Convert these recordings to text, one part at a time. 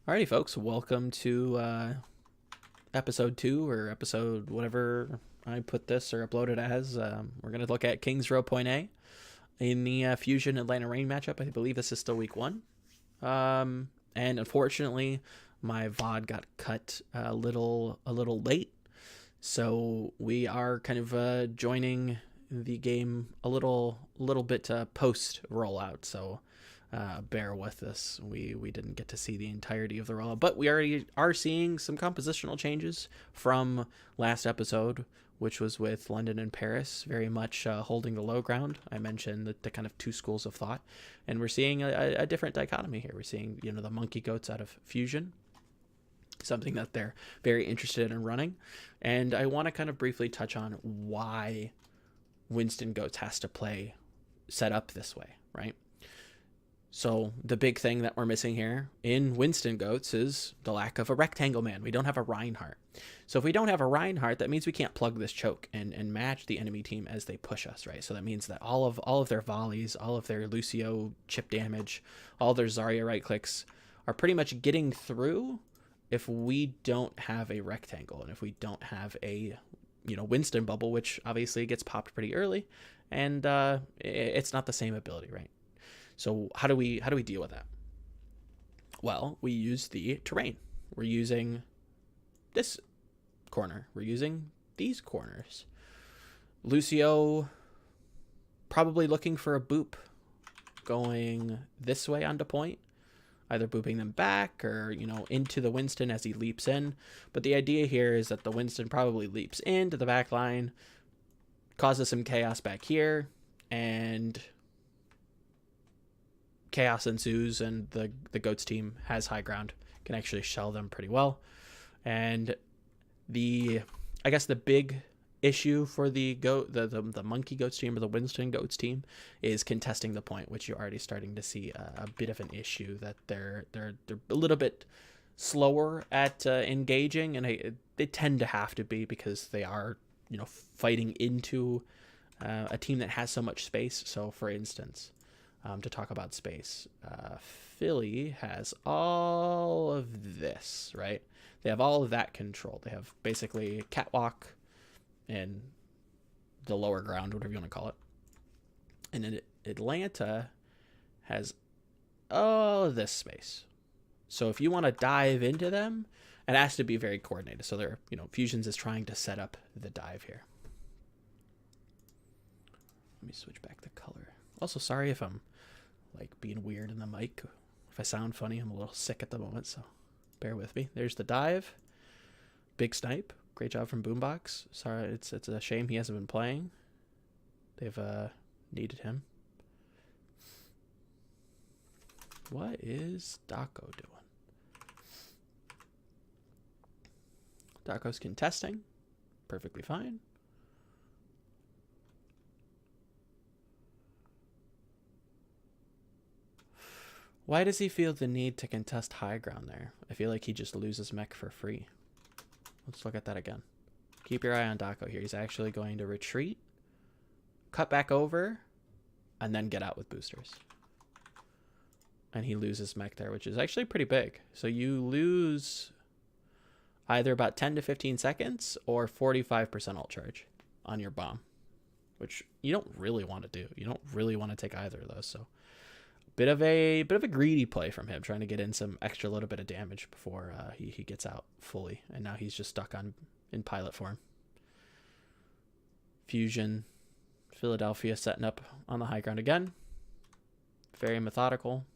Alrighty, folks, welcome to episode 2 or episode whatever I put this or upload it as. We're going to look at Kings Row Point A in the Fusion Atlanta Reign matchup. I believe this is still week 1. And unfortunately, my VOD got cut a little late. So we are kind of joining the game a little bit post rollout. So bear with us. We didn't get to see the entirety of the rollout, but we already are seeing some compositional changes from last episode, which was with London and Paris, very much holding the low ground. I mentioned the kind of two schools of thought, and we're seeing a different dichotomy here. We're seeing, the monkey goats out of Fusion, something that they're very interested in running. And I want to kind of briefly touch on why Winston Goats has to play set up this way, right? So the big thing that we're missing here in Winston Goats is the lack of a rectangle man. We don't have a Reinhardt. So if we don't have a Reinhardt, that means we can't plug this choke and match the enemy team as they push us, right? So that means that all of their volleys, all of their Lucio chip damage, all their Zarya right clicks are pretty much getting through if we don't have a rectangle and if we don't have a Winston bubble, which obviously gets popped pretty early, and it's not the same ability, right? So how do we deal with that? Well, we use the terrain. We're using this corner. We're using these corners. Lucio probably looking for a boop going this way onto point, either booping them back or, into the Winston as he leaps in. But the idea here is that the Winston probably leaps into the back line, causes some chaos back here, and chaos ensues, and the Goats team has high ground, can actually shell them pretty well. And I guess the big issue for the monkey Goats team or the Winston Goats team is contesting the point, which you're already starting to see a bit of an issue, that they're a little bit slower at engaging, and they tend to have to be because they are fighting into a team that has so much space. So for instance, to talk about space, Philly has all of this, right? They have all of that control. They have basically catwalk and the lower ground, whatever you want to call it. And then Atlanta has all of this space. So if you want to dive into them, it has to be very coordinated. So they're, Fusions is trying to set up the dive here. Let me switch back the color. Also, sorry if I'm being weird in the mic. If I sound funny, I'm a little sick at the moment, so bear with me. There's the dive. Big snipe. Great job from Boombox. Sorry, it's a shame he hasn't been playing. They've needed him. What is Daco doing? Daco's contesting. Perfectly fine. Why does he feel the need to contest high ground there? I feel like he just loses mech for free. Let's look at that again. Keep your eye on Daco here. He's actually going to retreat, cut back over, and then get out with boosters. And he loses mech there, which is actually pretty big. So you lose either about 10 to 15 seconds or 45% ult charge on your bomb, which you don't really want to do. You don't really want to take either of those. So bit of a greedy play from him, trying to get in some extra little bit of damage before he gets out fully, and now he's just stuck in pilot form. Fusion, Philadelphia setting up on the high ground again. Very methodical.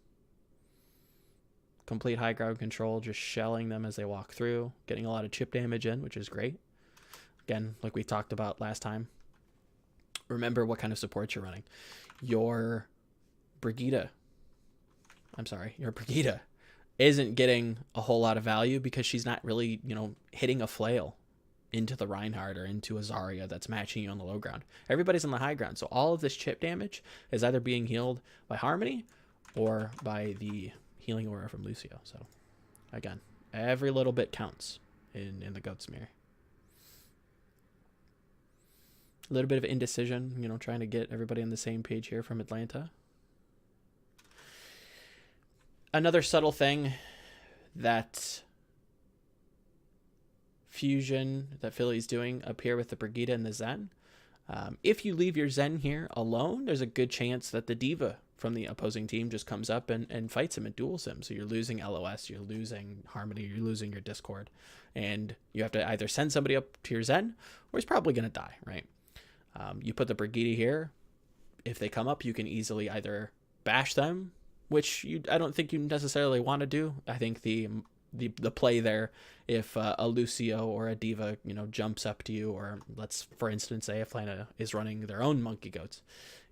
Complete high ground control, just shelling them as they walk through, getting a lot of chip damage in, which is great. Again, like we talked about last time, remember what kind of support you're running. Your Brigida isn't getting a whole lot of value because she's not really, hitting a flail into the Reinhardt or into a Zarya that's matching you on the low ground. Everybody's on the high ground. So all of this chip damage is either being healed by Harmony or by the healing aura from Lucio. So again, every little bit counts in the Goats mirror. A little bit of indecision, trying to get everybody on the same page here from Atlanta. Another subtle thing that fusion that Philly's doing up here with the Brigitte and the Zen. If you leave your Zen here alone, there's a good chance that the D.Va from the opposing team just comes up and fights him and duels him. So you're losing LOS, you're losing Harmony, you're losing your Discord. And you have to either send somebody up to your Zen, or he's probably going to die, right? You put the Brigitte here. If they come up, you can easily either bash them, which I don't think you necessarily want to do. I think the play there, if a Lucio or a D.Va, jumps up to you, or let's, for instance, say if Lana is running their own monkey goats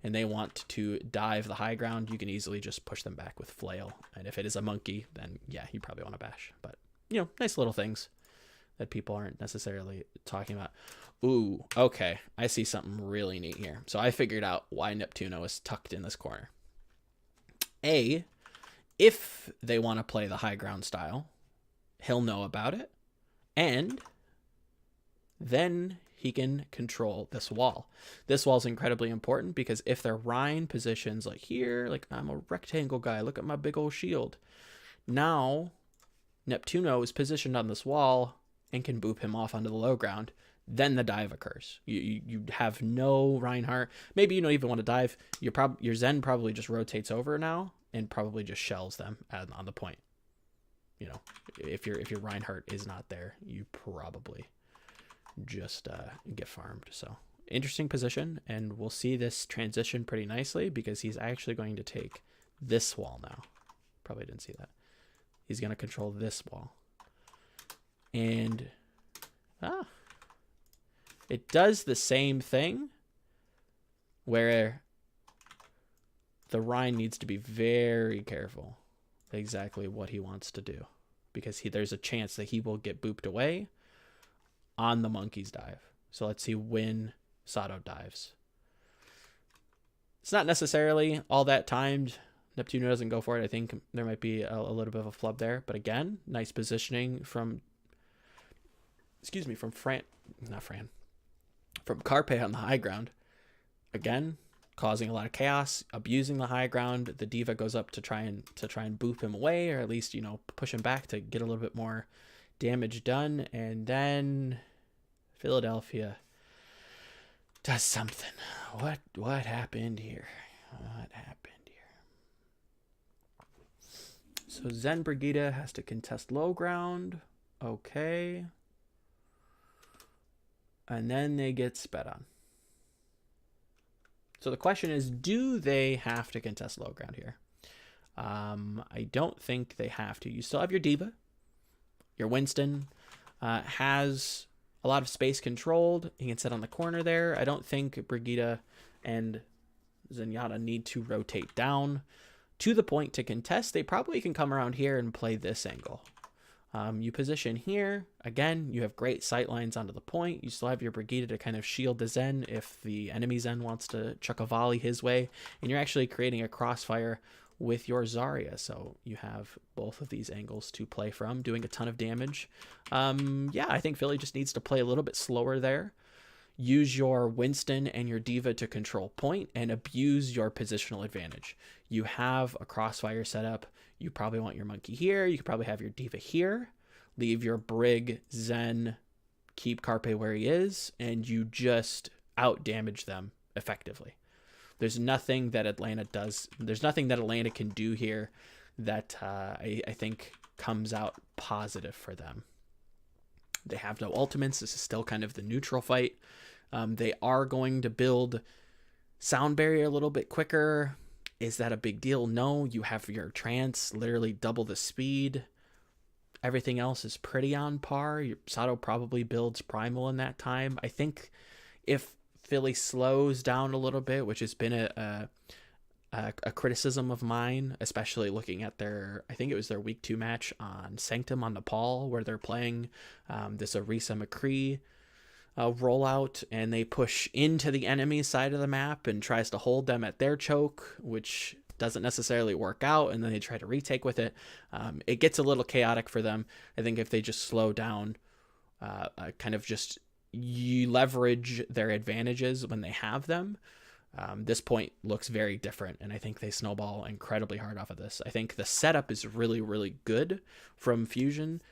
and they want to dive the high ground, you can easily just push them back with flail. And if it is a monkey, then yeah, you probably want to bash. But, nice little things that people aren't necessarily talking about. Ooh, okay. I see something really neat here. So I figured out why Neptuno is tucked in this corner. If they want to play the high ground style, he'll know about it, and then he can control this wall. This wall is incredibly important because if their Rhine positions like here, like I'm a rectangle guy, look at my big old shield. Now, Neptuno is positioned on this wall and can boop him off onto the low ground. Then the dive occurs. You have no Reinhardt. Maybe you don't even want to dive. Your Zen probably just rotates over now and probably just shells them on the point. If your Reinhardt is not there, you probably just get farmed. So interesting position, and we'll see this transition pretty nicely because he's actually going to take this wall now. Probably didn't see that. He's going to control this wall. And it does the same thing where the Rhine needs to be very careful exactly what he wants to do, because there's a chance that he will get booped away on the monkey's dive. So let's see when Sato dives. It's not necessarily all that timed. Neptuno doesn't go for it. I think there might be a little bit of a flub there, but again, nice positioning from Carpe on the high ground. Again, causing a lot of chaos, abusing the high ground. The D.Va goes up to try and boop him away, or at least push him back to get a little bit more damage done. And then Philadelphia does something. What happened here? So Zen Brigitte has to contest low ground. Okay. And then they get sped on. So the question is, do they have to contest low ground here? I don't think they have to. You still have your D.Va. Your Winston has a lot of space controlled. He can sit on the corner there. I don't think Brigitte and Zenyatta need to rotate down to the point to contest. They probably can come around here and play this angle. You position here. Again, you have great sight lines onto the point. You still have your Brigitte to kind of shield the Zen if the enemy Zen wants to chuck a volley his way. And you're actually creating a crossfire with your Zarya. So you have both of these angles to play from, doing a ton of damage. Yeah, I think Philly just needs to play a little bit slower there. Use your Winston and your D.Va to control point and abuse your positional advantage. You have a crossfire set up. You probably want your monkey here. You could probably have your D.Va here. Leave your Brig, Zen, keep Carpe where he is, and you just out-damage them effectively. There's nothing that Atlanta does. There's nothing that Atlanta can do here that I think comes out positive for them. They have no ultimates. This is still kind of the neutral fight. They are going to build sound barrier a little bit quicker. Is that a big deal? No. You have your trance literally double the speed. Everything else is pretty on par. Sato probably builds primal in that time. I think if Philly slows down a little bit, which has been a criticism of mine, especially looking at I think it was their week 2 match on Sanctum on Nepal, where they're playing this Orisa McCree rollout, and they push into the enemy side of the map and tries to hold them at their choke, which doesn't necessarily work out, and then they try to retake with it. It gets a little chaotic for them. I think if they just slow down, kind of just you leverage their advantages when they have them, This point looks very different, and I think they snowball incredibly hard off of this. I think the setup is really, really good from Fusion.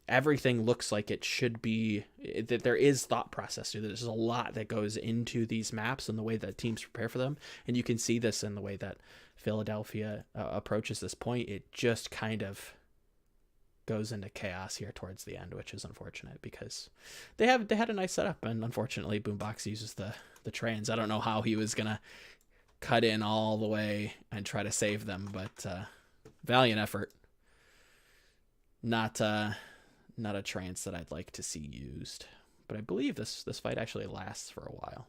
Everything looks like it should be, that there is thought process to it. There's a lot that goes into these maps and the way that teams prepare for them, and you can see this in the way that Philadelphia approaches this point. It just kind of goes into chaos here towards the end, which is unfortunate because they had a nice setup, and unfortunately Boombox uses the trans. I don't know how he was gonna cut in all the way and try to save them, but valiant effort. Not a trance that I'd like to see used, but I believe this fight actually lasts for a while.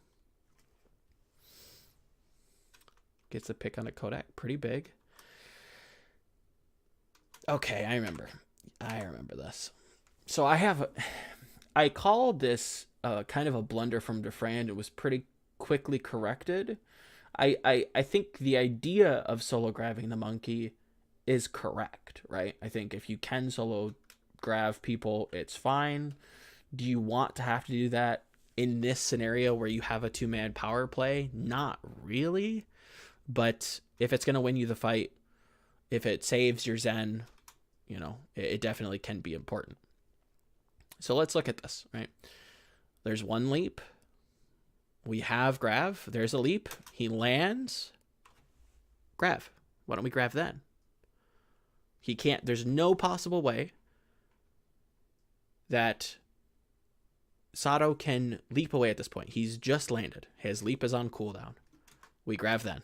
Gets a pick on a Kodak, pretty big. Okay, I remember this. So I called this kind of a blunder from Defrand. It was pretty quickly corrected. I think the idea of solo grabbing the monkey is correct, right? I think if you can solo grab people, it's fine. Do you want to have to do that in this scenario where you have a 2-man power play? Not really. But if it's going to win you the fight, if it saves your Zen, you know, it definitely can be important. So let's look at this, right? There's one leap. We have Grav. There's a leap. He lands. Grav. Why don't we Grav then? He can't. There's no possible way that Sato can leap away at this point. He's just landed. His leap is on cooldown. We Grav then.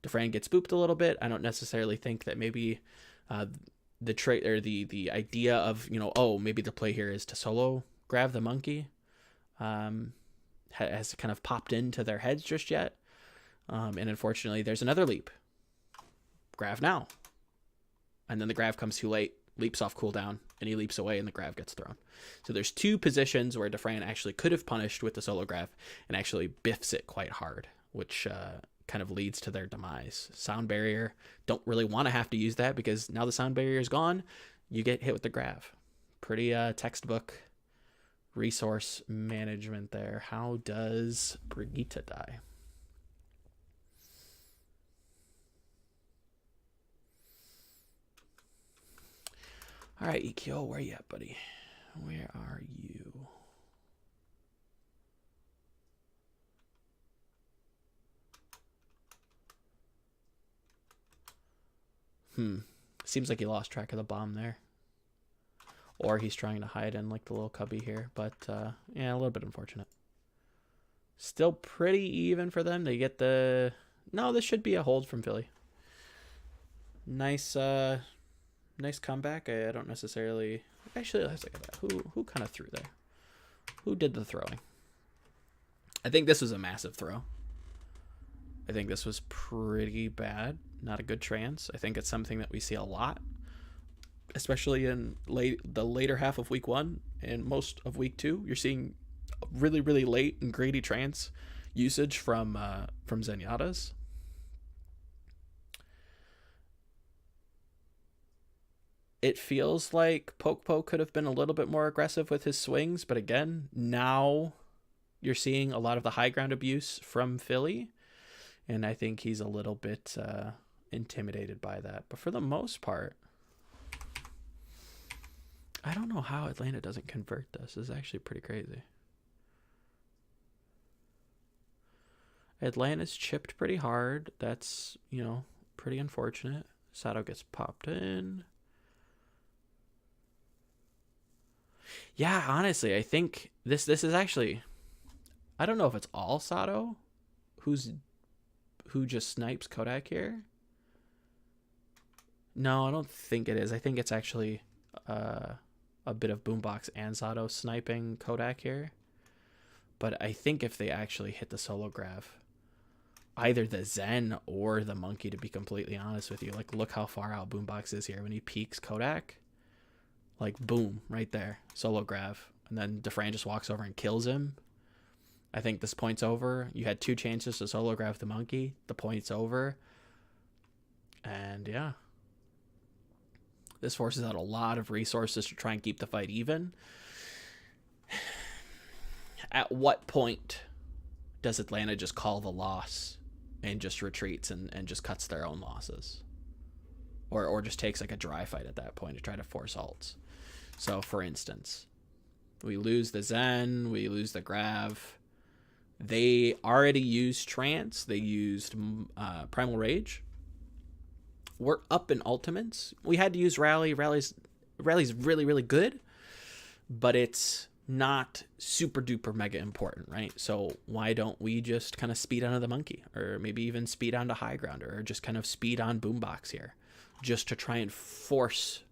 Defran gets booped a little bit. I don't necessarily think that maybe the trait or the idea of, you know, oh, maybe the play here is to solo grab the monkey has kind of popped into their heads just yet. And unfortunately, there's another leap. Grav now. And then the Grav comes too late, leaps off cooldown, and he leaps away and the Grav gets thrown. So there's two positions where Defran actually could have punished with the solo Grav and actually biffs it quite hard, which kind of leads to their demise. Sound barrier, don't really want to have to use that because now the sound barrier is gone. You get hit with the Grav. Pretty textbook resource management there. How does Brigitte die? All right, Ikyo, where you at, buddy? Where are you? Seems like he lost track of the bomb there. Or he's trying to hide in like the little cubby here. But yeah, a little bit unfortunate. Still pretty even for them. They get the... No, this should be a hold from Philly. Nice nice comeback. I don't necessarily... Actually, let's look at that. Who kind of threw there? Who did the throwing? I think this was a massive throw. I think this was pretty bad. Not a good trans. I think it's something that we see a lot, especially in the later half of week 1 and most of week 2. You're seeing really, really late and greedy trans usage from Zenyatta's. It feels like Pokepo could have been a little bit more aggressive with his swings, but again, now you're seeing a lot of the high ground abuse from Philly, and I think he's a little bit intimidated by that. But for the most part, I don't know how Atlanta doesn't convert this. This is actually pretty crazy. Atlanta's chipped pretty hard. That's, you know, pretty unfortunate. Sato gets popped in. Yeah, honestly, I think this is actually... I don't know if it's all Sato who just snipes Kodak here. No, I don't think it is. I think it's actually a bit of Boombox and Sato sniping Kodak here. But I think if they actually hit the solo Grav, either the Zen or the monkey, to be completely honest with you, like look how far out Boombox is here when he peeks Kodak. Like boom, right there, solo Grav, and then Defran just walks over and kills him. I think this point's over. You had 2 chances to solo Grav the monkey. The point's over. And yeah, this forces out a lot of resources to try and keep the fight even. At what point does Atlanta just call the loss and just retreats and just cuts their own losses? Or just takes like a dry fight at that point to try to force ults. So, for instance, we lose the Zen, we lose the Grav. They already used Trance. They used Primal Rage. We're up in ultimates. We had to use Rally. Rally's really, really good, but it's not super duper mega important, right? So why don't we just kind of speed onto the Monkey, or maybe even speed onto High Ground, or just kind of speed on Boombox here, just to try and force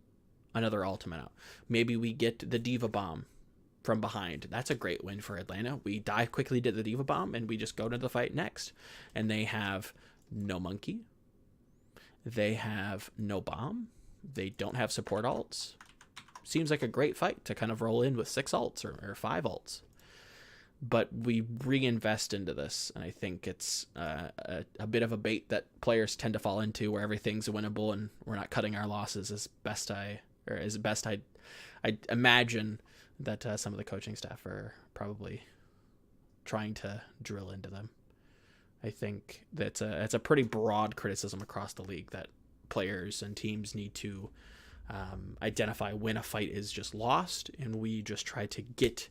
another ultimate out. Maybe we get the D.Va bomb from behind. That's a great win for Atlanta. We dive quickly to the D.Va bomb and we just go to the fight next. And they have no Monkey. They have no bomb. They don't have support ults. Seems like a great fight to kind of roll in with 6 ults or 5 ults. But we reinvest into this, and I think it's a bit of a bait that players tend to fall into, where everything's winnable and we're not cutting our losses as best I imagine that some of the coaching staff are probably trying to drill into them. I think that's it's a pretty broad criticism across the league that players and teams need to identify when a fight is just lost, and we just try to get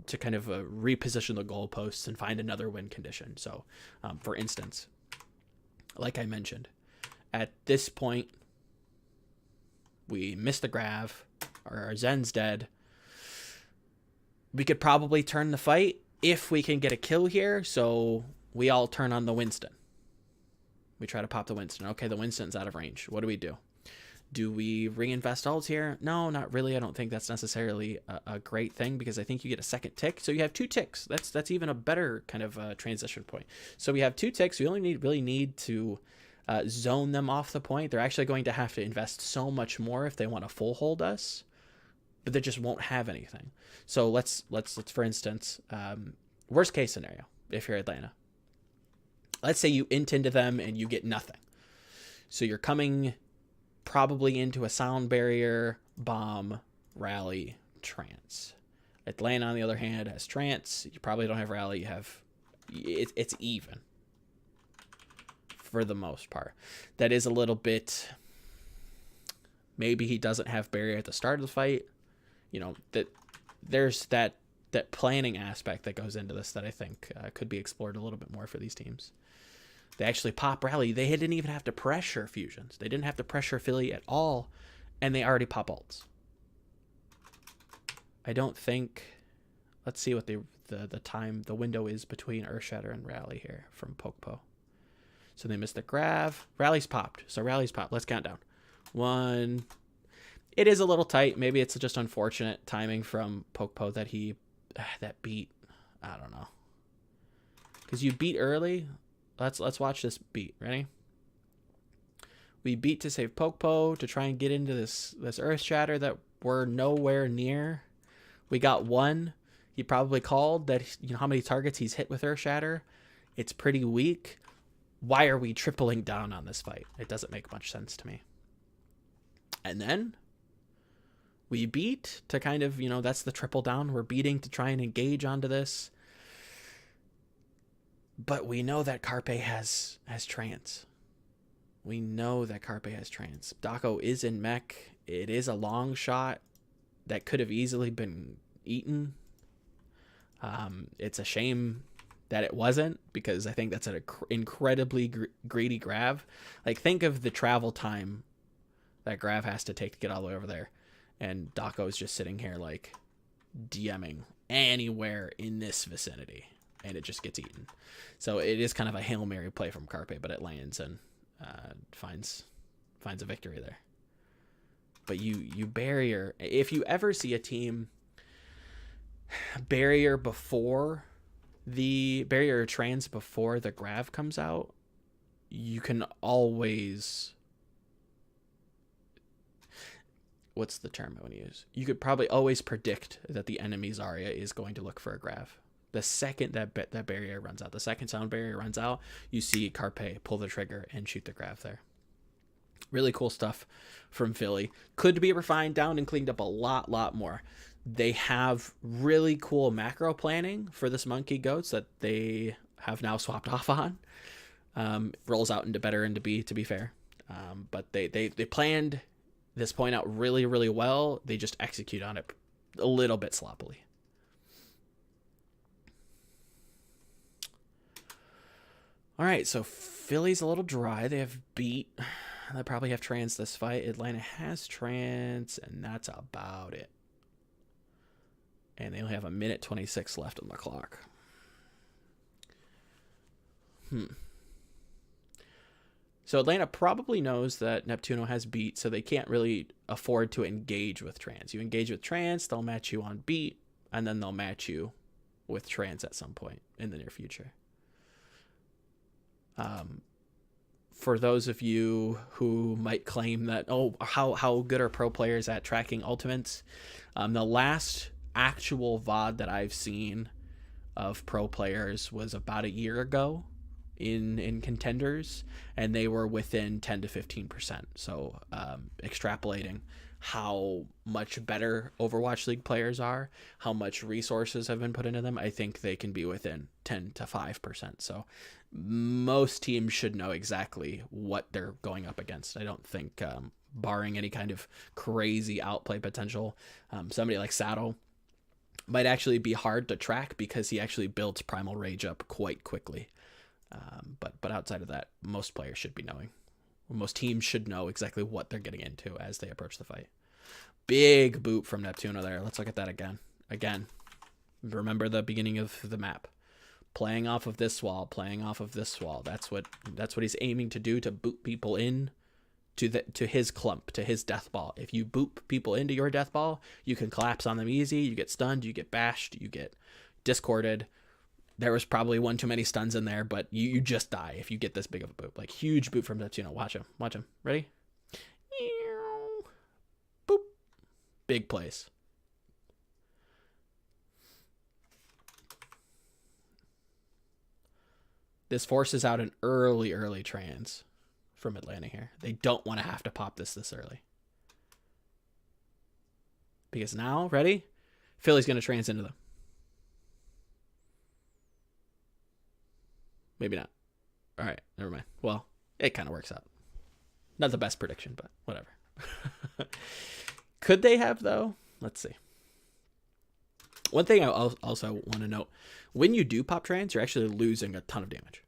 to kind of reposition the goalposts and find another win condition. So, for instance, like I mentioned, at this point, we missed the Grav, our Zen's dead. We could probably turn the fight if we can get a kill here, so we all turn on the Winston. We try to pop the Winston. Okay, the Winston's out of range. What do? Do we reinvest ults here? No, not really. I don't think that's necessarily a great thing, because I think you get a second tick. So you have 2 ticks. That's even a better kind of transition point. So we have 2 ticks. We only really need to zone them off the point. They're actually going to have to invest so much more if they want to full hold us, but they just won't have anything. So let's for instance, worst case scenario, if you're Atlanta, let's say you int into them and you get nothing. So you're coming probably into a sound barrier, bomb, rally, trance. Atlanta, on the other hand, has trance. You probably don't have rally. You have it's even for the most part. That is a little bit. Maybe he doesn't have barrier at the start of the fight. You know, that there's that planning aspect that goes into this that I think could be explored a little bit more for these teams. They actually pop rally. They didn't even have to pressure fusions. They didn't have to pressure Philly at all, and they already pop ults. I don't think. Let's see what the window is between Earthshatter and Rally here from Pokpo. So they missed the Grav. Rally's popped. So Rally's popped. Let's count down. 1. It is a little tight. Maybe it's just unfortunate timing from Pokpo that he that beat. I don't know. Because you beat early. Let's watch this beat. Ready? We beat to save Pokpo to try and get into this Earthshatter that we're nowhere near. We got 1. He probably called that. You know how many targets he's hit with Earthshatter. It's pretty weak. Why are we tripling down on this fight? It doesn't make much sense to me. And then we beat to kind of, you know, that's the triple down. We're beating to try and engage onto this. But we know that Carpe has trance. We know that Carpe has trance. Dako is in mech. It is a long shot that could have easily been eaten. It's a shame that it wasn't, because I think that's an incredibly greedy Grav. Like, think of the travel time that Grav has to take to get all the way over there. And Dako is just sitting here, like, DMing anywhere in this vicinity. And it just gets eaten. So it is kind of a Hail Mary play from Carpe, but it lands and finds a victory there. But you barrier. If you ever see a team barrier before the barrier trans before the Grav comes out, you can always, what's the term I want to use? You could probably always predict that the enemy's Zarya is going to look for a Grav. The second that barrier runs out, the second sound barrier runs out, you see Carpe pull the trigger and shoot the Grav there. Really cool stuff from Philly. Could be refined down and cleaned up a lot more. They have really cool macro planning for this monkey goats that they have now swapped off on. Rolls out into better into B, to be fair. But they planned this point out really, really well. They just execute on it a little bit sloppily. All right, so Philly's a little dry. They have beat. They probably have trans this fight. Atlanta has trans, and that's about it. And they only have a minute 26 left on the clock. So Atlanta probably knows that Neptuno has beat, so they can't really afford to engage with trans. You engage with trans, they'll match you on beat, and then they'll match you with trans at some point in the near future. For those of you who might claim that, oh, how good are pro players at tracking ultimates? The last actual VOD that I've seen of pro players was about a year ago in contenders, and they were within 10 to 15%. So extrapolating how much better Overwatch League players are, how much resources have been put into them, I think they can be within 10 to 5%. So most teams should know exactly what they're going up against. I don't think, barring any kind of crazy outplay potential, somebody like Sato might actually be hard to track because he actually builds Primal Rage up quite quickly. But outside of that, most players should be knowing. Most teams should know exactly what they're getting into as they approach the fight. Big boop from Neptuno there. Let's look at that again. Again, remember the beginning of the map. Playing off of this wall, playing off of this wall. That's what he's aiming to do, to boot people in to his clump, to his death ball. If you boop people into your death ball, you can collapse on them easy. You get stunned, you get bashed, you get discorded. There was probably one too many stuns in there, but you just die if you get this big of a boop. Like, huge boop from Neptuno. Watch him. Watch him. Ready? Boop. Big place. This forces out an early trans from Atlanta here. They don't want to have to pop this early. Because now, ready? Philly's going to trans into them. Maybe not. All right, never mind. Well, it kind of works out. Not the best prediction, but whatever. Could they have, though? Let's see. One thing I also want to note, when you do pop trans, you're actually losing a ton of damage.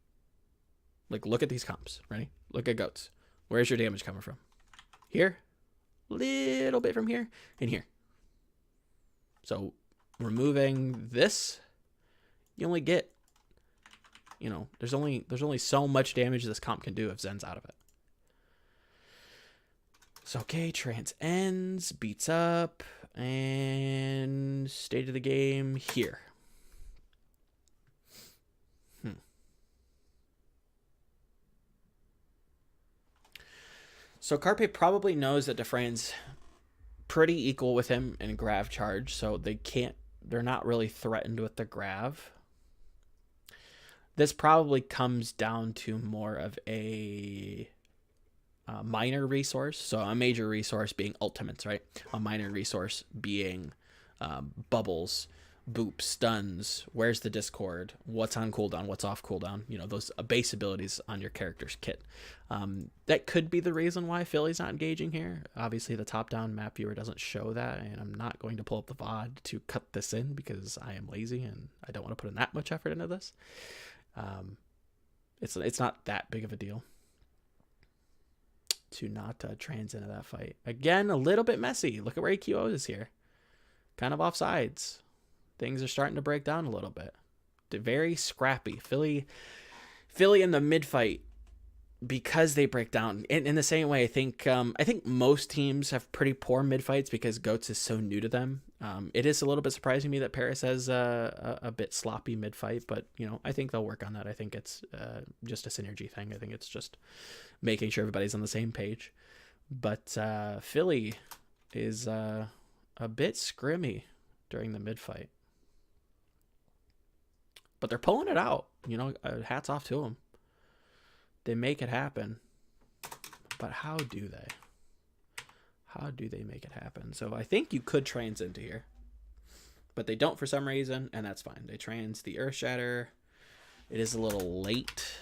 Like, look at these comps. Ready? Look at goats. Where's your damage coming from? Here? Little bit from here and here. So removing this, you only get, you know, there's only so much damage this comp can do if Zen's out of it. So, okay, trans ends, beats up, and state of the game here. So Carpe probably knows that Dufresne's pretty equal with him in grav charge, so they're not really threatened with the grav. This probably comes down to more of a minor resource. So a major resource being ultimates, right? A minor resource being bubbles, boops, stuns, where's the discord, what's on cooldown, what's off cooldown, you know, those base abilities on your character's kit. That could be the reason why Philly's not engaging here. Obviously, the top-down map viewer doesn't show that, and I'm not going to pull up the VOD to cut this in because I am lazy and I don't want to put in that much effort into this. It's not that big of a deal to not trans into that fight. Again, a little bit messy. Look at where AQO is here. Kind of offsides. Things are starting to break down a little bit. They're very scrappy. Philly in the mid fight, because they break down in the same way. I think most teams have pretty poor mid fights because Goats is so new to them. It is a little bit surprising to me that Paris has a bit sloppy mid fight, but you know, I think they'll work on that. I think it's just a synergy thing. I think it's just making sure everybody's on the same page. But Philly is a bit scrimmy during the mid fight, but they're pulling it out. You know, hats off to them. They make it happen, but how do they? How do they make it happen? So I think you could trans into here. but they don't for some reason, and that's fine. They trans the Earth Shatter. It is a little late.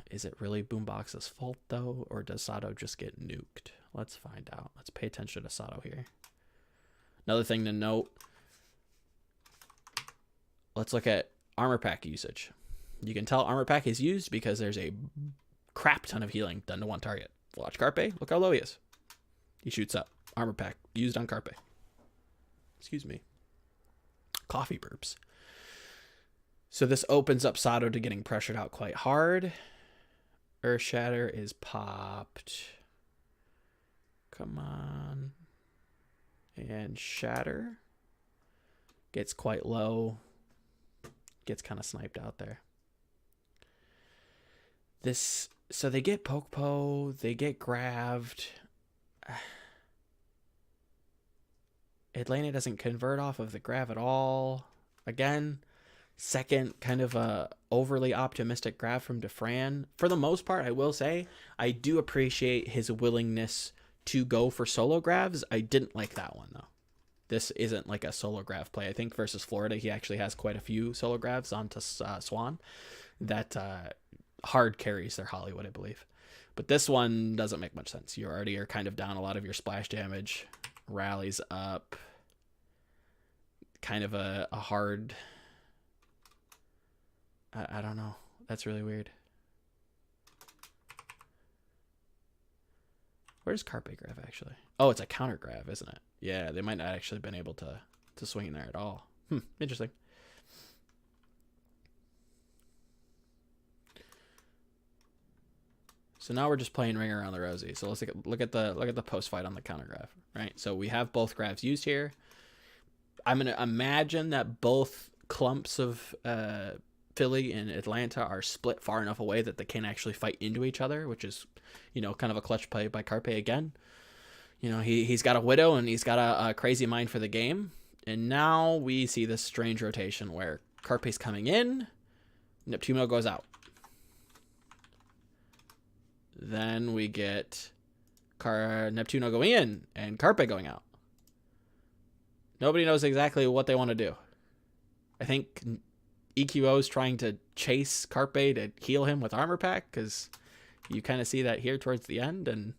Is it really Boombox's fault, though, or does Sato just get nuked? Let's find out. Let's pay attention to Sato here. Another thing to note, let's look at armor pack usage. You can tell armor pack is used because there's a crap ton of healing done to one target. Watch Carpe. Look how low he is. He shoots up. Armor pack used on Carpe. Excuse me. Coffee burps. So this opens up Sato to getting pressured out quite hard. Earth Shatter is popped. Come on. And Shatter gets quite low. Gets kind of sniped out there. So they get Poke, they get grabbed. Atlanta doesn't convert off of the grab at all. Again, second kind of a overly optimistic grab from DeFran. For the most part, I will say, I do appreciate his willingness to go for solo grabs. I didn't like that one, though. This isn't like a solo grab play. I think versus Florida, he actually has quite a few solo grabs onto Swan that hard carries their Hollywood, I believe. But this one doesn't make much sense. You already are kind of down a lot of your splash damage. Rallies up. Kind of a hard... I don't know. That's really weird. Where's Carpe grab, actually? Oh, it's a counter grab, isn't it? Yeah, they might not actually been able to swing there at all. Interesting. So now we're just playing Ring Around the Rosie. So let's look at the post fight on the counter grab, right? So we have both grabs used here. I'm gonna imagine that both clumps of Philly and Atlanta are split far enough away that they can't actually fight into each other, which is, kind of a clutch play by Carpe again. He's got a Widow and he's got a crazy mind for the game. And now we see this strange rotation where Carpe's coming in, Neptuno goes out. Then we get Neptuno going in and Carpe going out. Nobody knows exactly what they want to do. I think EQO is trying to chase Carpe to heal him with armor pack, because you kind of see that here towards the end, and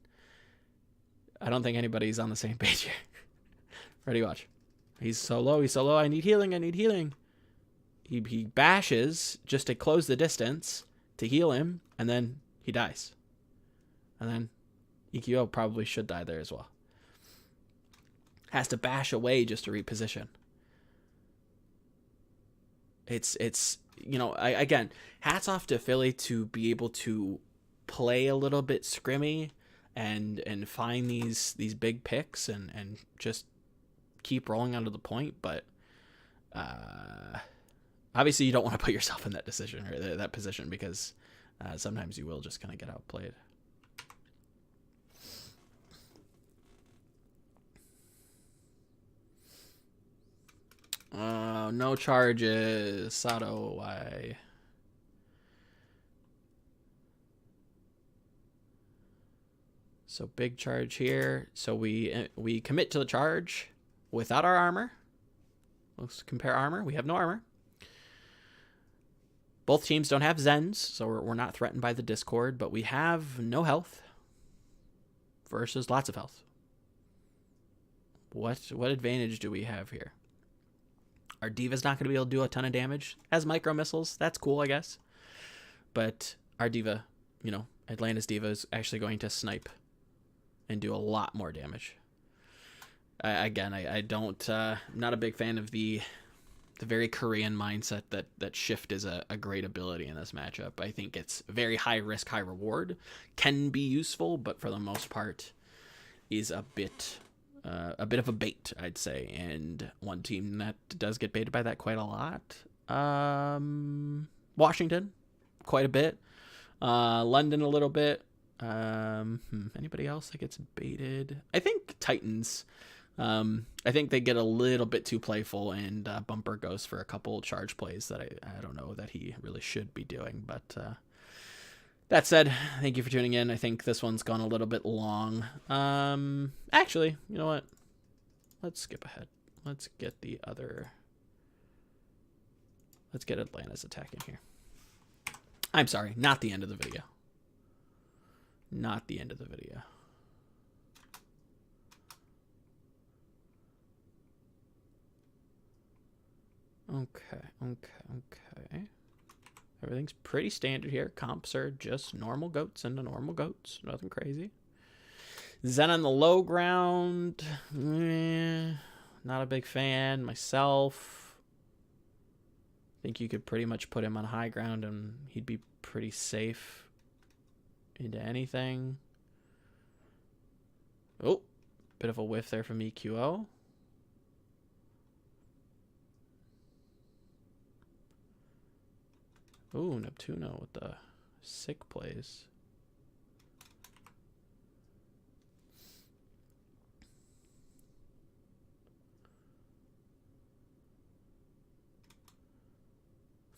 I don't think anybody's on the same page here. Ready, watch. He's so low, I need healing. He bashes just to close the distance to heal him, and then he dies. And then EQO probably should die there as well. Has to bash away just to reposition. It's again, hats off to Philly to be able to play a little bit scrimmy and find these big picks and just keep rolling onto the point. But obviously you don't want to put yourself in that decision or that position, because sometimes you will just kind of get outplayed. No charges. Sato, why? So big charge here. So we commit to the charge without our armor. Let's compare armor. We have no armor. Both teams don't have Zens, so we're not threatened by the Discord, but we have no health versus lots of health. What advantage do we have here? Our D.Va's not going to be able to do a ton of damage. Has micro missiles. That's cool, I guess. But our D.Va, Atlanta's D.Va is actually going to snipe and do a lot more damage. I don't, I'm not a big fan of the very Korean mindset that shift is a great ability in this matchup. I think it's very high risk, high reward. Can be useful, but for the most part is a bit of a bait, I'd say. And one team that does get baited by that quite a lot. Washington, quite a bit. London a little bit. Anybody else that gets baited? I think Titans. I think they get a little bit too playful, and Bumper goes for a couple charge plays that I don't know that he really should be doing. But that said, thank you for tuning in. I think this one's gone a little bit long. Actually, you know what? Let's skip ahead. Let's get the other Let's get Atlanta's attack in here. I'm sorry, not the end of the video. Not the end of the video. Okay. Everything's pretty standard here. Comps are just normal goats into normal goats. Nothing crazy. Zen on the low ground. Not a big fan myself. I think you could pretty much put him on high ground and he'd be pretty safe into anything. Oh, bit of a whiff there from EQO. Ooh, Neptuno with the sick plays.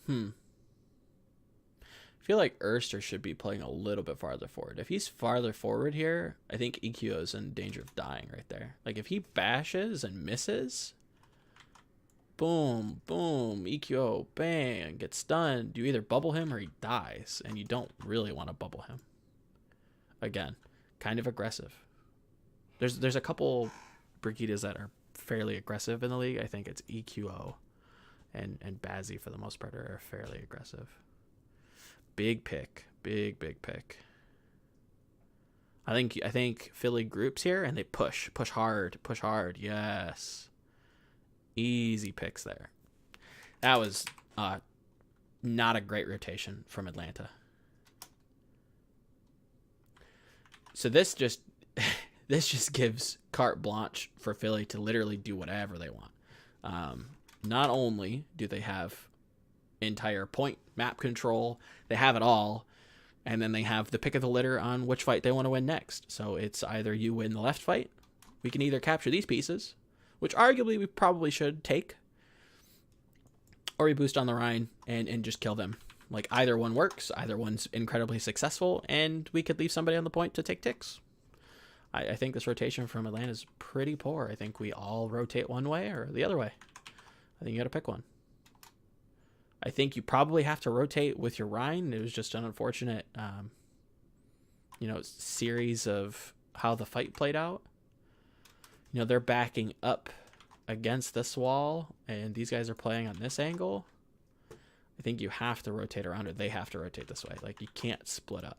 I feel like Erster should be playing a little bit farther forward. If he's farther forward here, I think EQO is in danger of dying right there. Like if he bashes and misses, boom, boom, EQO, bang, gets stunned. You either bubble him or he dies, and you don't really want to bubble him. Again, kind of aggressive. There's a couple Brigidas that are fairly aggressive in the league. I think it's EQO and Bazzi for the most part are fairly aggressive. Big pick. Big pick. I think Philly groups here and they push hard. Yes. Easy picks there. That was not a great rotation from Atlanta. So this just gives carte blanche for Philly to literally do whatever they want. Not only do they have entire point map control, they have it all, and then they have the pick of the litter on which fight they want to win next. So it's either you win the left fight, we can either capture these pieces, which arguably we probably should take, or we boost on the Rhine and just kill them. Like either one works, either one's incredibly successful, and we could leave somebody on the point to take ticks. I think this rotation from Atlanta is pretty poor. I think we all rotate one way or the other way. I think you got to pick one. I think you probably have to rotate with your Rhine. It was just an unfortunate, series of how the fight played out. They're backing up against this wall, and these guys are playing on this angle. I think you have to rotate around, or they have to rotate this way. Like, you can't split up.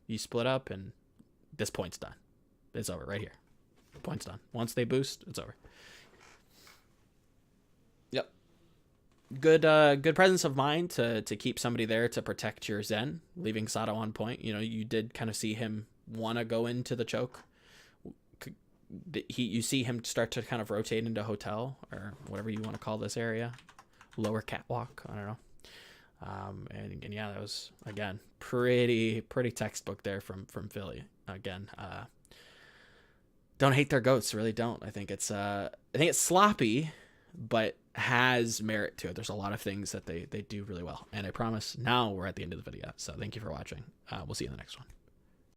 You split up, and this point's done. It's over right here. Point's done. Once they boost, it's over. Yep. Good presence of mind to keep somebody there to protect your Zen, leaving Sato on point. You did kind of see him want to go into the choke. You see him start to kind of rotate into hotel, or whatever you want to call this area, lower catwalk. I don't know. And yeah, that was again pretty textbook there from Philly. Again, don't hate their goats, really don't. I think it's sloppy, but has merit to it. There's a lot of things that they do really well, and I promise now we're at the end of the video. So thank you for watching. We'll see you in the next one.